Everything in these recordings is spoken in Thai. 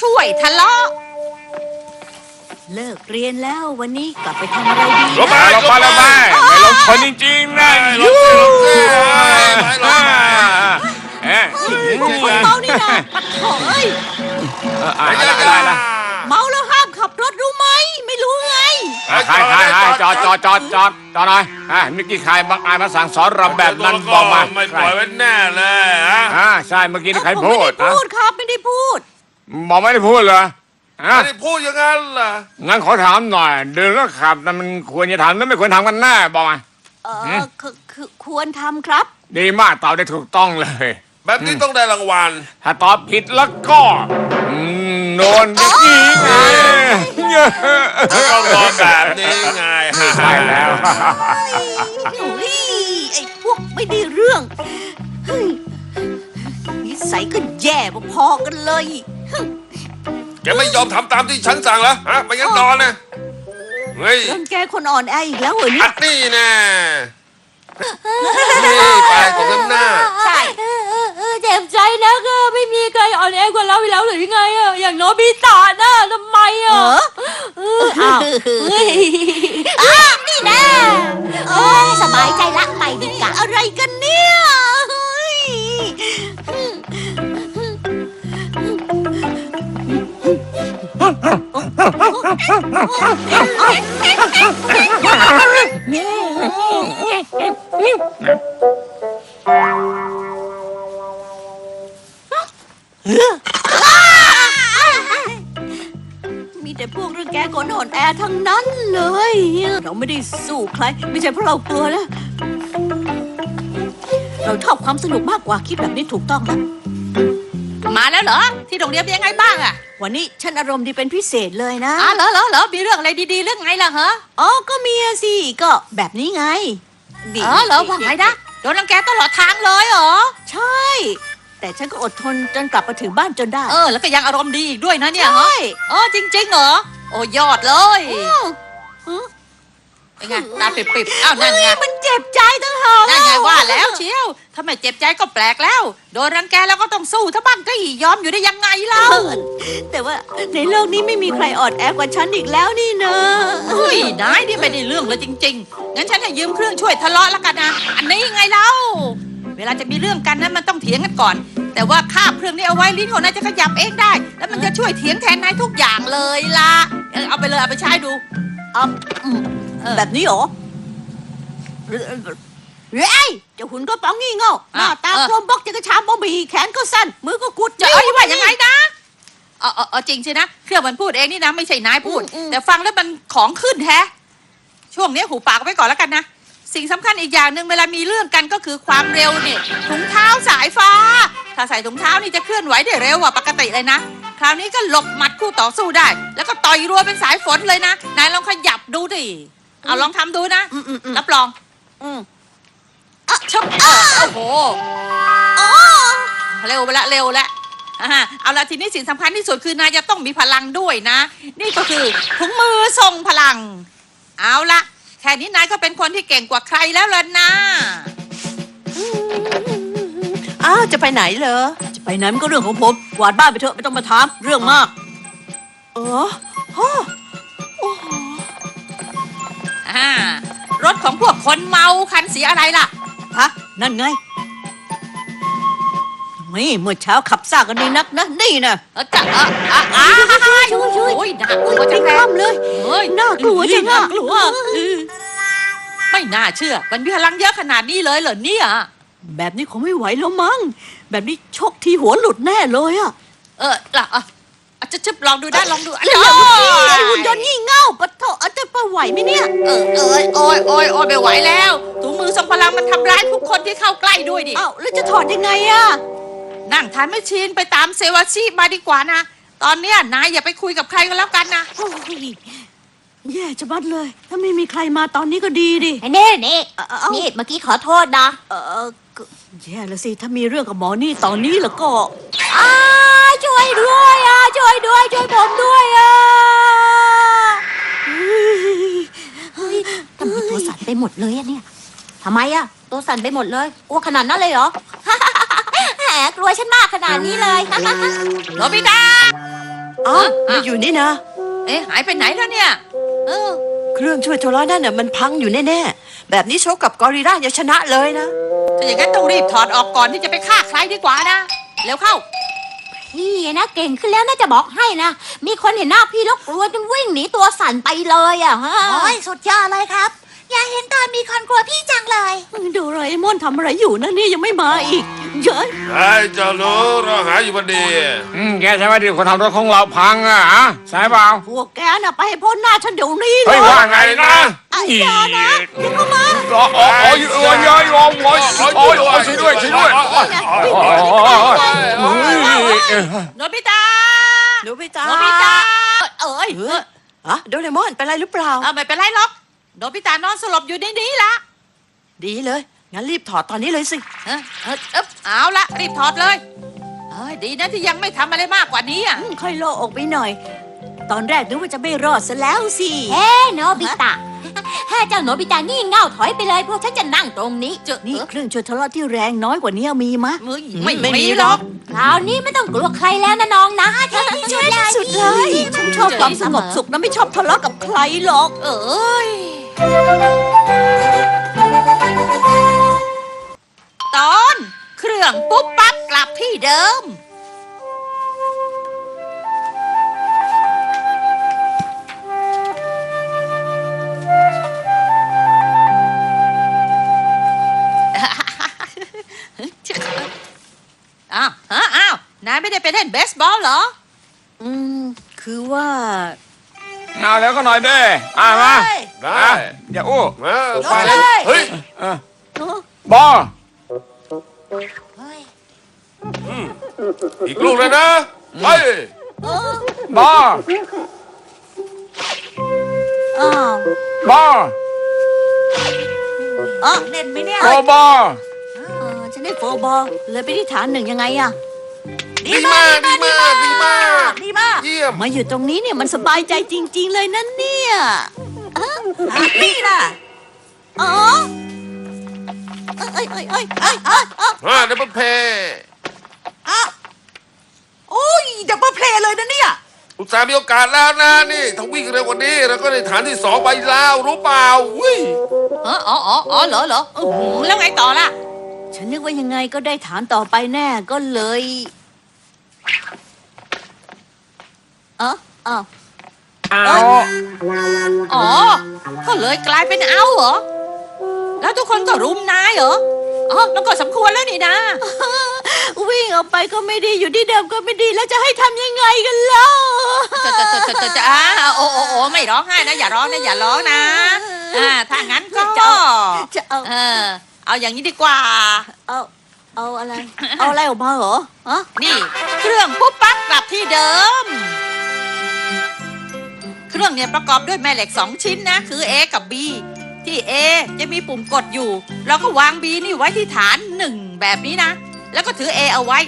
ช่วยทะเลาะเลิกเรียนแล้ววันนี้กลับไปทำอะไรดี ลงมา นะ ลงมาลงมาไม่ลงคนจริงๆนะยูคนเมานี่นะปัดโถ่เอ้ย อะไรเมาแล้วห้ามขับรถรู้ไหมไม่รู้ไง ใครจอดหน่อยเมื่อกี้ใครบังอาจมาสั่งสอนเราแบบนั้นบอกมา ไม่ปล่อยไว้แน่เลยฮะ ใช่เมื่อกี้ใคร ผม พู ไม่ ด ได้พูดครับไม่ได้พูด บอกไม่ได้พูดเหรอ ไม่ได้พูดอย่างนั้นล่ะ งั้นขอถามหน่อยเดินแล้วขับมันควรจะทำหรือไม่ควรทำกันแน่บอกมา คือควรทำครับ ดีมากตอบได้ถูกต้องเลย แบบนี้ต้องได้รางวัล ถ้าตอบผิดแล้วก็โดนอย่างนี้ไง ต้องรอแบบนี้ไง ใช่แล้ว โอ้ยไอ้พวกไม่ได้เรื่องเฮ้ยนิสัยก็แย่พอๆกันเลย แกไม่ยอมทำตามที่ฉันสั่งเหรอฮะไม่งั้นนอนนะเฮ้ย รังแกคนอ่อนแออีกแล้วเหรอเนี่ อั ย ดนี่แน่นี่ไปตรงน้ำหน้า ใช่ เจ็บใจนะก็ไม่มีใครอ่อนแอกว่าเราอีกแล้วหรือยังไงอะอย่างโนบิตะนะทำไมอะอ้าวนี่แน่สบายใจละไปดีกว่า อะไรกันเนี่ยเฮ้ยมีแต่พวกเรื่องแกคนอ่อนแอทั้งนั้นเลย เราไม่ได้สู้ใคร ไม่ใช่เพราะเรากลัวนะเราชอบความสนุกมากกว่าคิดแบบนี้ถูกต้องแล้ว มาแล้วเหรอที่โรงเรียนเป็นยังไงบ้างอะ วันนี้ฉันอารมณ์ดีเป็นพิเศษเลยนะ เหรอมีเรื่องอะไรดีๆเรื่องไงล่ะฮะ อ๋อก็มีอะสิก็แบบนี้ไงดี เหรอว่าไงนะโดนรังแกตลอดทางเลยเหรอ ใช่ แต่ฉันก็อดทนจนกลับมาถึงบ้านจนได้ แล้วก็ยังอารมณ์ดีอีกด้วยนะเนี่ย ใช่ ฮะจริงๆเหรอโอ้ยอดเลย อืม เป็นไงตาปิบๆอ้าวนั่นไง มันเจ็บใจตั้งหาก นั่นไงว่าแล้วเชียวถ้าไม่เจ็บใจก็แปลกแล้ว โดนรังแกแล้วก็ต้องสู้ถ้าบ้างก็ยอมอยู่ได้ยังไงเล่า แต่ว่าในโลกนี้ไม่มีใครอ่อนแอกว่าฉันอีกแล้วนี่เนอะ เฮ้ยนายนี่ไม่ได้เรื่องเลยจริงๆ งั้นฉันให้ยืมเครื่องช่วยทะเลาะแล้วกันนะ อันนี้ไงเล่า เวลาจะมีเรื่องกันนั้นมันต้องเถียงกันก่อน แต่ว่าคาบเครื่องนี้เอาไว้ลิ้นของนายจะขยับเองได้ แล้วมันจะช่วยเถียงแทนนายทุกอย่างเลยล่ะเอาไปเลยเอาไปใช้ดู แบบนี้เหรอเฮ้ยเจ้าหุ่นก็ป๋องงี่เง่าหน้าตากลมบกจะกระชามบะหมี่แขนก็สั้นมือก็กุด จะว่ายังไงนะจริงใช่นะเครื่องมันพูดเองนี่นะไม่ใช่นายพูด แต่ฟังแล้วมันของขึ้นแท้ช่วงนี้หูปากไว้ก่อนแล้วกันนะสิ่งสำคัญอีกอย่างหนึ่งเวลามีเรื่องกันก็คือความเร็วเนี่ยถุงเท้าสายฟ้าถ้าใส่ถุงเท้านี่จะเคลื่อนไหวได้เร็วกว่าปกติเลยนะคราวนี้ก็หลบหมัดคู่ต่อสู้ได้ แล้วก็ต่อยรัวเป็นสายฝนเลยนะนายลองขยับดูดิเอาลองทำดูนะรับรองชอบโอ้โหเร็วไปละเร็วละเอาละทีนี้สิ่งสำคัญที่สุดคือนายจะต้องมีพลังด้วยนะนี่ก็คือถุงมือทรงพลังเอาละแค่นี้นายก็เป็นคนที่เก่งกว่าใครแล้วล่ะนะ อ้าวจะไปไหนเหรอจะไปไหนมันก็เรื่องของผมกวาดบ้านไปเถอะไม่ต้องมาถามเรื่องมากรถของพวกคนเมาคันสีอะไรล่ะ ฮะนั่นไงไม่เมื่อเช้าขับซ่ากันดีนักนะนี่นะ ช่วยโอ้ยน่ากลัวจัง คล่ำเลย เฮ้ย น่ากลัวจัง น่ากลัวไม่น่าเชื่อมันมีพลังเยอะขนาดนี้เลยเหรอเนี่ย แบบนี้คงไม่ไหวแล้วมั้งแบบนี้ชกทีหัวหลุดแน่เลยอะ ล่ะจะชึบลองดูได้ลองดู เดี๋ยวไอ้หุ่นยนต์งี่เง่าปะโถจะไปไหวไหมเนี่ย โอ้ยไม่ไหวแล้วถุงมือทรงพลังมันทำร้ายทุกคนที่เข้าใกล้ด้วยดิ อ้าวแล้วจะถอดยังไงอะ นั่งทานไม่ชินไปตามเซวาชิมาดีกว่านะตอนเนี้ยนายอย่าไปคุยกับใครก็แล้วกันนะ โอ้ยแย่จะบัดเลย ถ้าไม่มีใครมาตอนนี้ก็ดีดิ นี่ นี่ เมื่อกี้ขอโทษนะ ก็แย่แล้วสิถ้ามีเรื่องกับหมอนี่ตอนนี้แล้วก็ ช่วยด้วยช่วยผมด้วยทำไมตัวสั่นไปหมดเลยเนี่ยทำไมตัวสั่นไปหมดเลยกลัวขนาดนั้นเลยเหรอ แหมกลัวฉันมากขนาดนี้เลย โนบิตะ อ้าวมาอยู่นี่นะ เอ๊ะหายไปไหนแล้วเนี่ย เออ เครื่องช่วยโทรนั่นน่ะมันพังอยู่แน่ๆแบบนี้ชกกับกอริลลาจะชนะเลยนะ ถ้าอย่างนั้นต้องรีบถอดออกก่อนที่จะไปฆ่าใครดีกว่านะเร็วเข้า พี่นะเก่งขึ้นแล้วน่าจะบอกให้นะ มีคนเห็นหน้าพี่แล้วกลัวจนวิ่งหนีตัวสั่นไปเลยอ่ะฮะ โอ้ยสุดยอดเลยครับ อยากเห็นตอนมีคนกลัวพี่จังเลย โดราเอมอนทำอะไรอยู่นะนี่ยังไม่มาอีกเย้ย ไอ้เจ้าหนูเราหาอยู่พอดี แกใช่ไหมที่คนทำรถของเราพังอ่ะฮะใช่เปล่า พวกแกน่ะไปให้พ้นหน้าฉันเดี๋ยวนี้เล เฮ้ย ย ว่าไงนะ อย่านะอย่าเข้ามา โอ้ยโอ้ยโอ้ยโอ้ยโอ้ยโอ้ยโอ้ยช่วยด้วยช่วยด้วยโอ้ย โนบิตะ โนบิตะ โนบิตะเอ้ย อะโดเรมอนเป็นไรหรือเปล่า ไม่เป็นไรหรอกโนบิตะนอนสลบอยู่ในนี้ละ ดีเลยงั้นรีบถอดตอนนี้เลยสิ เอาละรีบถอดเลยเอ้ยดีนะที่ยังไม่ทำอะไรมากกว่านี้อ่ะ ค่อยโล่งอกไปหน่อย ตอนแรกนึกว่าจะไม่รอดซะแล้วสิ เฮ้โนบิตะถ้าเจ้าโนบิตะงี่เง่าถอยไปเลยพวกฉันจะนั่งตรงนี้ นี่เครื่องช่วยทะเลาะที่แรงน้อยกว่านี้มีมะ ไม่มีหรอก คราวนี้ไม่ต้องกลัวใครแล้วนะน้องนะช่วย สุดเลย ฉันชอบความสงบสุขนะไม่ชอบทะเลาะกับใครหรอก เอ้ยตอนเครื่องปุ๊บปั๊บกลับที่เดิม อ้าวนายไม่ได้ไปเล่นเบสบอลเหรอ คือว่า เอาแล้วก็หน่อยเด้มา ได้ อย่าอู้ มาไปเลยเฮ้ย บอ อีกลูกเลยนะเฮ้ย บอ อ้าว บอ เล่นไหมเนี่ย โอบอ ฉันได้โฟร์บอลเลยไปที่ฐานหนึ่งยังไงอะ ดีมากดีมากดีมาก ดีมาก เยี่ยม มาอยู่ตรงนี้เนี่ยมันสบายใจจริง ๆ เลยนั่นเนี่ยนี่ล่ะอ๋อเอ้ย เดี๋ยวมาเพย์ โอ้ยดับเบิลเพลย์เลยนะเนี่ย อุตส่าห์มีโอกาสแล้วนะนี่ถ้าวิ่งเร็วกว่านี้เราก็ได้ฐานที่2ไปแล้วรู้เปล่าวิ่ง เหรอแล้วไงต่อล่ะ ฉันนึกว่ายังไงก็ได้ฐานต่อไปแน่ก็เลยอ้าว เอา อ๋อ ก็เลยกลายเป็นเอาเหรอ แล้วทุกคนก็รุมนายเหรอ อ๋อแล้วก็สมควรแล้วนี่นะ วิ่งออกไปก็ไม่ดีอยู่ที่เดิมก็ไม่ดีแล้วจะให้ทำยังไงกันเล่า โอ้ไม่ร้องไห้นะ อย่าร้องนะ อย่าร้องนะ ถ้างั้นก็ จะเอา เอาอย่างนี้ดีกว่า เอาอะไร เอาอะไรออกมาเหรอฮะ นี่ เครื่องปุ๊บปั๊บกลับที่เดิม เครื่องเนี่ยประกอบด้วยแม่เหล็ก2 ชิ้นนะ คือ A กับ B ที่ A จะมีปุ่มกดอยู่ เราก็วาง B นี่ไว้ที่ฐาน1แบบนี้นะ แล้วก็ถือ A เอาไว้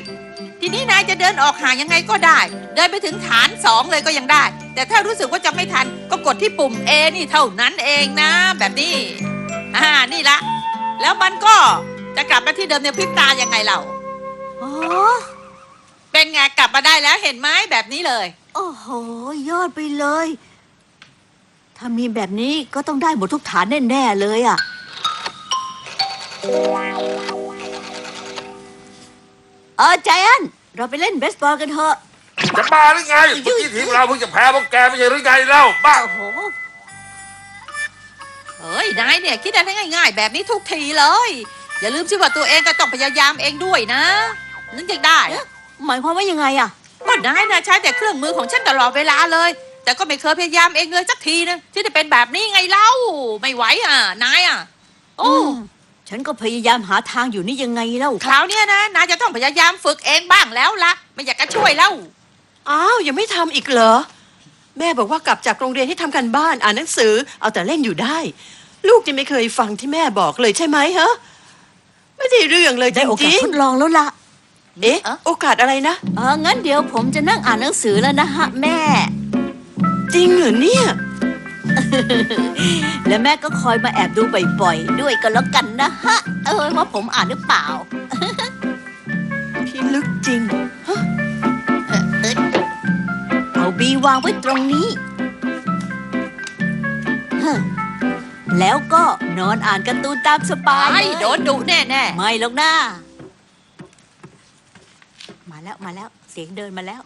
ทีนี้นายจะเดินออกห่างยังไงก็ได้ เดินไปถึงฐาน2เลยก็ยังได้ แต่ถ้ารู้สึกว่าจะไม่ทันก็กดที่ปุ่ม A นี่เท่านั้นเองนะ แบบนี้ นี่ละ แล้วมันก็จะกลับมาที่เดิมในพริบตายังไงเรา อ๋อ เป็นไงกลับมาได้แล้วเห็นไหมแบบนี้เลย โอ้โหยอดไปเลย ถ้ามีแบบนี้ก็ต้องได้หมดทุกฐานแน่ๆเลยอ่ะใจแอนเราไปเล่นเบสบอลกันเถอะ จะบ้าหรือไงเมื่อกี้ทีมเราเพิ่งจะแพ้พวกแกไม่ใช่หรือไงแล้วบ้า โอ้โห เฮ้ยนายเนี่ยคิดอะไรง่ายๆ แบบนี้ทุกทีเลย อย่าลืมสิว่าตัวเองก็ต้องพยายามเองด้วยนะนึกจะได้ หมายความว่ายังไงอ่ะ ก็นายนะใช้แต่เครื่องมือของฉันตลอดเวลาเลย แต่ก็ไม่เคยพยายามเองเลยสักทีนึงที่จะเป็นแบบนี้ไงเล่าไม่ไหวนายโอ้ ฉันก็พยายามหาทางอยู่นี่ยังไงเล่า คราวเนี้ยนะนายจะต้องพยายามฝึกเองบ้างแล้วละไม่อยากจะช่วยแล้ว อ้าวยังไม่ทำอีกเหรอ แม่บอกว่ากลับจากโรงเรียนให้ทำกันบ้านอ่านหนังสือเอาแต่เล่นอยู่ได้ ลูกจะไม่เคยฟังที่แม่บอกเลยใช่ไหมฮะไม่ได้เรื่องเลยจริงๆได้โอกาสทดลองแล้วล่ะเอ๊ะโอกาสอะไรนะงั้นเดี๋ยวผมจะนั่งอ่านหนังสือแล้วนะฮะแม่ จริงเหรอเนี่ย และแม่ก็คอยมาแอบดูบ่อยๆด้วยก็แล้วกันนะฮะว่าผมอ่านหรือเปล่า พี่ลึกจริงฮะเอา วางไว้ตรงนี้ฮะแล้วก็นอนอ่านการ์ตูนตามสบาย ไอ้โดนดุแน่ ไม่หรอกนะมาแล้วเสียงเดินมาแล้ว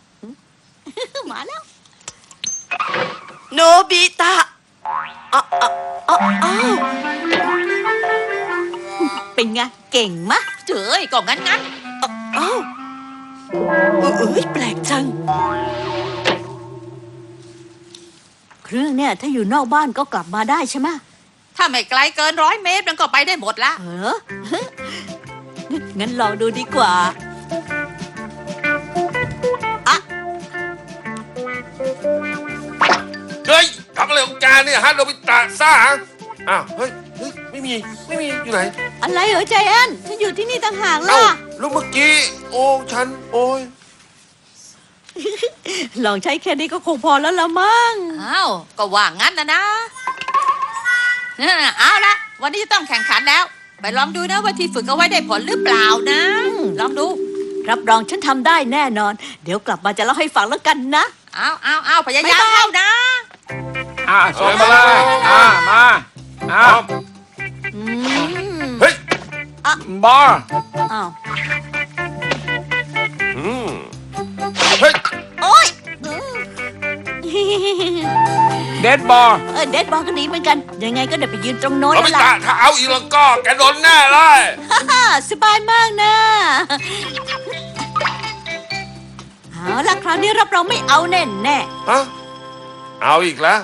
มาแล้ว โนบิตะอ้าว เป็นไงเก่งมะ ๆเจ๋ยก็งั้น อ้าวเอ้ยแปลกจัง เครื่องเนี่ยถ้าอยู่นอกบ้านก็กลับมาได้ใช่ไหม ถ้าไม่ไกลเกิน100 เมตรมันก็ไปได้หมดละ เออ งั้นลองดูดีกว่าอะ เฮ้ยทำอะไรของแกเนี่ยฮะโนบิตะซ่าอ้าวเฮ้ยไม่มีอยู่ไหน อะไรเหรอใจแอนฉันอยู่ที่นี่ต่างหาก เอ้า ล่ะ แล้วเมื่อกี้โอ้ฉันโอ้ย ลองใช้แค่นี้ก็คงพอแล้วละมั้ง อ้าวก็ว่างั้นนะเอาละวันนี้ต้องแข่งขันแล้ว ไปลองดูนะว่าที่ฝึกเอาไว้ได้ผลหรือเปล่านะ ลองดู รับรองฉันทำได้แน่นอน เดี๋ยวกลับมาจะเล่าให้ฟังแล้วกันนะ เอาพยายามเข้านะ ส่งมาเลยมา อืม เฮ้ย บอล อ้าว เฮ้ย โอ๊ย เด็ดบอล เด็ดบอลก็ดีเหมือนกัน ยังไงก็เดี๋ยวไปยืนตรงโน้น โน นั่ บิ นแหละ ตะถ้าเอาอีกแล้วก็แกโดนแน่เลย สบายมากนะ เอาล่ะคราวนี้รับรองไม่เอาแน่แน่ ฮะเอาอีกแล้ว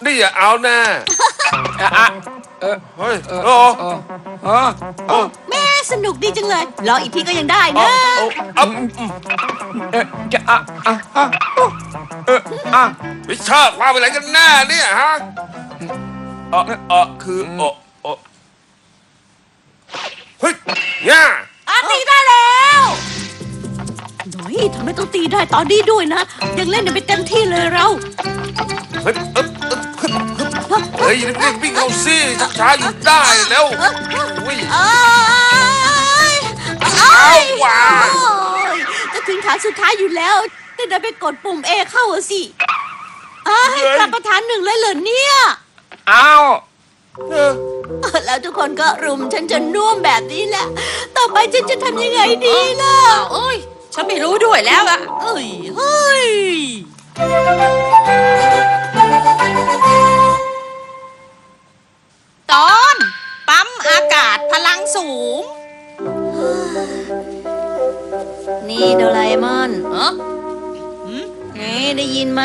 นี่อย่าเอาแน่เฮ้ยโอ้ แม่สนุกดีจังเลย รออีกทีก็ยังได้นะ วิชาความไปไหนกันแน่เนี่ยฮะคือเฮ้ยเนี่ย ตีได้แล้วหน่อยทำไมต้องตีได้ตอนนี้ด้วยนะ ยังเล่นยังไม่เต็มที่เลยเรา เฮ้ยเฮ้ยรีบวิ่งเข้าซี่ช้าๆอยู่ได้แล้ววิ่ง เอ้ย เอาว่ะ โอ้ยจะถึงฐานสุดท้ายอยู่แล้ว แต่ดันไปกดปุ่ม A เข้าอะสิให้กลับประธานหนึ่งเลยเหรอเนี่ย เอา แล้วทุกคนก็รุมฉันจนน่วมแบบนี้แหละ ต่อไปฉันจะทำยังไงดีล่ะ เอ้ย ฉันไม่รู้ด้วยแล้วอะ เอ้ยเฮ้ย ตอนปั๊มอากาศพลังสูง นี่โดราเอมอน เออ นี่ได้ยินไหม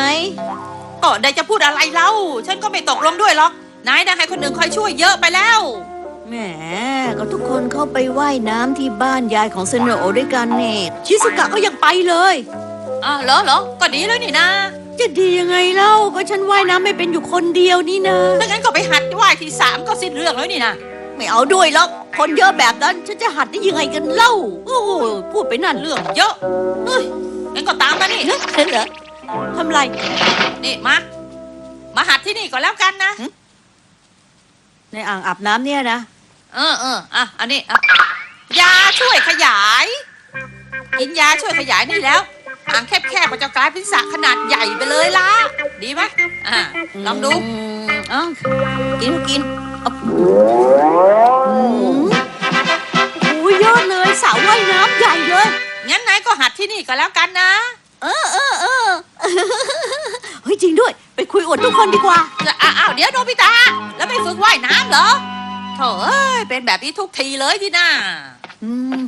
ก็ได้จะพูดอะไรเล่า ฉันก็ไม่ตกลงด้วยหรอก นายนะให้คนหนึ่งคอยช่วยเยอะไปแล้ว แหมก็ทุกคนเข้าไปว่ายน้ำที่บ้านยายของเซโนโอด้วยกันเนี่ยชิซุกะก็ยังไปเลย เหรอ ก็ดีแล้วนี่นะ จะดียังไงเล่าก็ฉันว่ายน้ำไม่เป็นอยู่คนเดียวนี่นะ ถ้างั้นก็ไปหัดว่ายที่3ก็สิ้นเรื่องแล้วนี่นะ ไม่เอาด้วยหรอกคนเยอะแบบนั้นฉันจะหัดได้ยังไงกันเล่าโอ้โหพูดไปนั่นเรื่อง เยอะเฮ้ยงั้นก็ตามมานี่ เหรอทำไร นี่มาหัดที่นี่ก่อนแล้วกันนะ ในอ่างอาบน้ำเนี่ยนะ อันนี้ยาช่วยขยาย กินยาช่วยขยายนี่แล้ว อ่างแคบๆมันจะกลายเป็นสระขนาดใหญ่ไปเลยล่ะ ดีไหมลองดู กินโอ้ยยอดเลยสระว่ายน้ำใหญ่เลย งั้นนายก็หัดที่นี่ก็แล้วกันนะ เฮ้ยจริงด้วย ไปคุยอวดทุกคนดีกว่า เดี๋ยวโนบิตะแล้วไม่ฝึกว่ายน้ำเหรอโถเอ้ยเป็นแบบนี้ทุกทีเลยที่น่า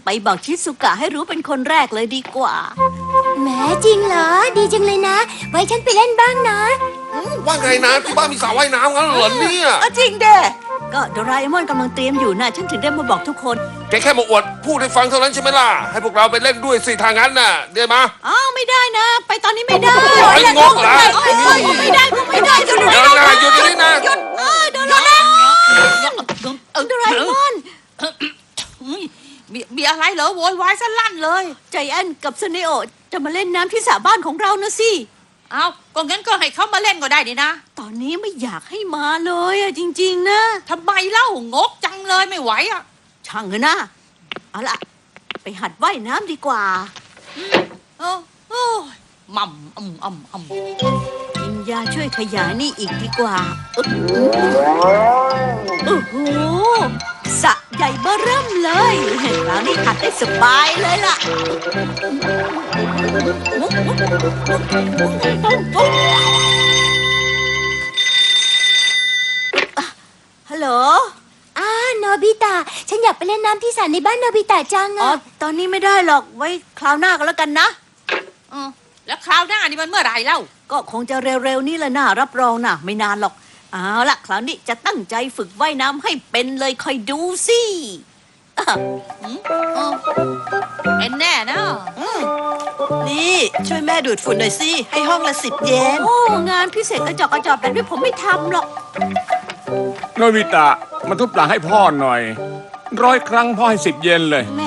ไปบอกชิซุกะให้รู้เป็นคนแรกเลยดีกว่า แหมจริงเหรอ ดีจังเลยนะ ไว้ฉันไปเล่นบ้างนะ ว่าไงนะที่บ้านมีสระว่ายน้ำกันเหรอเนี่ย จริงเด้ก็โดราเอมอนกำลังเตรียมอยู่นะฉันถึงได้มาบอกทุกคน แกแค่มาอวดพูดให้ฟังเท่านั้นใช่ไหมล่ะให้พวกเราไปเล่นด้วยสิทางนั้นน่ะเดี๋ยวมา อ้าวไม่ได้นะ ไปตอนนี้ไม่ได้ ไอ้งกเหรอ ไม่ได้โด เดี๋ยวนะหยุดนี่นะ โดราเอมอน มีอะไรเหรอโวยวายซะลั่นเลย ใจแอนกับเซเนโอจะมาเล่นน้ำที่สระบ้านของเรานะสิ เอาก็งั้นก็ให้เขามาเล่นก็ได้นี่นะ ตอนนี้ไม่อยากให้มาเลยอะจริงๆนะ ทำไมเล่างกจังเลยไม่ไหวอ่ะ ช่างเถอะนะเอาล่ะ ไปหัดว่ายน้ำดีกว่า โอ้ ม่ำกินยาช่วยขยายนี่อีกดีกว่าโอ้โหสระใหญ่เบ้อเริ่มเลยคราวนี้ขัดได้สบายเลยล่ะฮัลโหล โนบิตะ ฉันอยากไปเล่นน้ำที่สระในบ้านโนบิตะจัง อ๋อ อะ ตอนนี้ไม่ได้หรอกไว้คราวหน้าก็แล้วกันนะ แล้วคราวหน้านี่มันเมื่อไหร่เล่า ก็คงจะเร็วๆนี่แหละนะรับรองนะไม่นานหรอกเอาละคราวนี้จะตั้งใจฝึกว่ายน้ำให้เป็นเลยคอยดูสิอ่ะ เป็นแน่นะ นี่ช่วยแม่ดูดฝุ่นหน่อยสิ ให้ห้องละ10 เยน โอ้งานพิเศษกระจอกแบบนี้ผมไม่ทำหรอก โนบิตะมาทุบหลังให้พ่อหน่อย 100 ครั้งพ่อให้10 เยนเลย แหม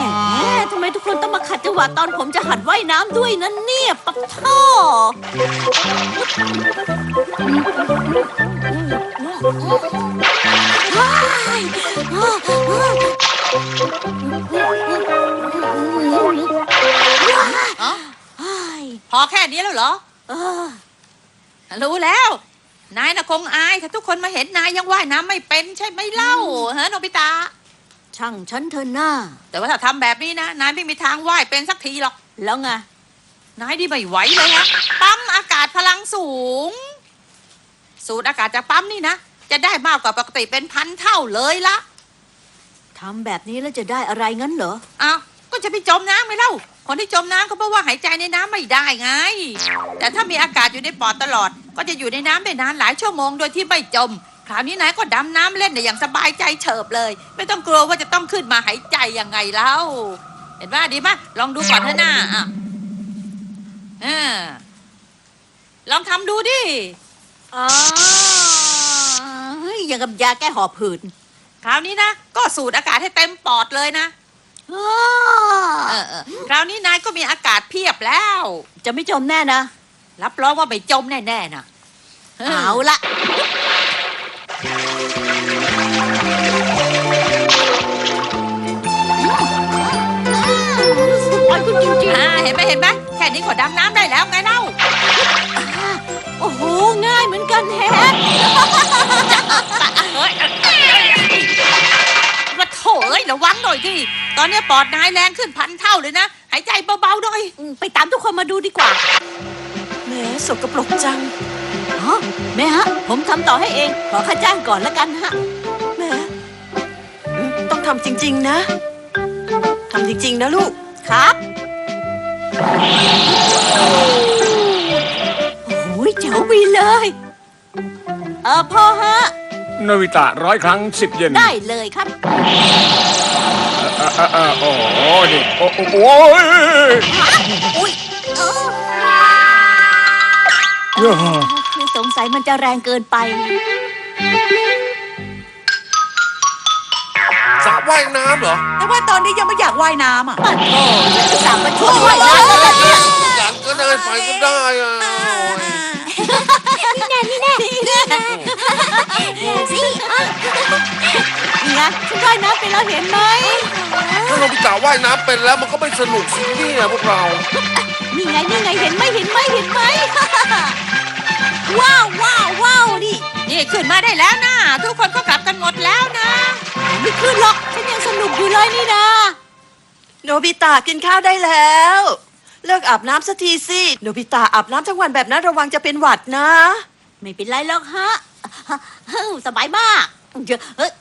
ทำไมทุกคนต้องมาขัดจังหวะตอนผมจะหัดว่ายน้ำด้วยนั่นเนี่ยปะท่อพอแค่นี้แล้วเหรอ เออ รู้แล้ว นายน่ะคงอายถ้าทุกคนมาเห็นนายยังว่ายน้ำไม่เป็นใช่ไหมเล่าเฮ้โนบิตะ ช่างฉันเถอะหน้า แต่ว่าถ้าทำแบบนี้นะ นายไม่มีทางว่ายเป็นสักทีหรอก แล้วไง นายดีไม่ไหวเลยฮะปั๊มอากาศพลังสูง สูดอากาศจากปั๊มนี่นะ จะได้มากกว่าปกติเป็น1,000 เท่าเลยละ ทำแบบนี้แล้วจะได้อะไรงั้นเหรอ อ้าวก็จะไปจมน้ำไหมเล่า คนที่จมน้ำก็เพราะว่าหายใจในน้ำไม่ได้ไง แต่ถ้ามีอากาศอยู่ในปอดตลอด ก็จะอยู่ในน้ำได้นานหลายชั่วโมงโดยที่ไม่จม คราวนี้นายก็ดำน้ำเล่นได้อย่างสบายใจเฉิบเลย ไม่ต้องกลัวว่าจะต้องขึ้นมาหายใจยังไงเล่า เห็นว่าดีไหมลองดูก่อนเถอะนะลองทำดูดิ อ๋อเฮ้ยอย่างกับยาแก้หอบหืด คราวนี้นะ ก็สูดอากาศให้เต็มปอดเลยนะ อ้อ คราวนี้นายก็มีอากาศเพียบแล้ว จะไม่จมแน่นะ รับรองว่าไม่จมแน่ๆนะ เอาละ ปล่อยคุณจริงๆเห็นไหมแค่นี้ก็ดำน้ำได้แล้วไงเล่า โอ้โห ง่ายเหมือนกันแฮะ มาโถเอ้ยระวังหน่อยดิตอนนี้ปอดนายแรงขึ้น1,000 เท่าเลยนะ หายใจเบาๆหน่อย ไปตามทุกคนมาดูดีกว่า แหมสกปรกจัง อ๋อแม่ฮะ ผมทำต่อให้เอง ขอค่าจ้างก่อนแล้วกันฮะ แหมต้องทำจริง ๆ นะ ทำจริง ๆ นะลูก ครับ โอ้โหเจ๋วไปเลย พ่อฮะ โนบิตะ100 ครั้ง10 เยน ได้เลยครับ โอ้โหนี่โอ้โห อุ้ย คือสงสัยมันจะแรงเกินไป สระว่ายน้ำเหรอ แต่ว่าตอนนี้ยังไม่อยากว่ายน้ำอ่ะ ปัดโถฉันจะสั่งมาช่วยว่ายน้ำแล้วล่ะเนี่ย อยากก็ได้ไปก็ได้อ่ะ นี่แน่นี่แน่ สิ นี่ไงฉันว่ายน้ำไปแล้วเห็นไหม ถ้าเราไปกล่าวว่ายน้ำเป็นแล้วมันก็ไม่สนุกสิเนี่ยพวกเรา นี่ไงนี่ไงเห็นไหมเห็นไหมเห็นไหม ว้าวว้าวว้าวนี่ นี่ขึ้นมาได้แล้วนะ ทุกคนก็กลับกันหมดแล้วนะ ไม่ขึ้นหรอก ฉันยังสนุกอยู่เลยนี่นะ โนบิตะกินข้าวได้แล้ว เลิกอาบน้ำสักทีสิโนบิตะอาบน้ำทั้งวันแบบนั้นระวังจะเป็นหวัดนะ ไม่เป็นไรหรอกฮะสบายมากเฮ้ย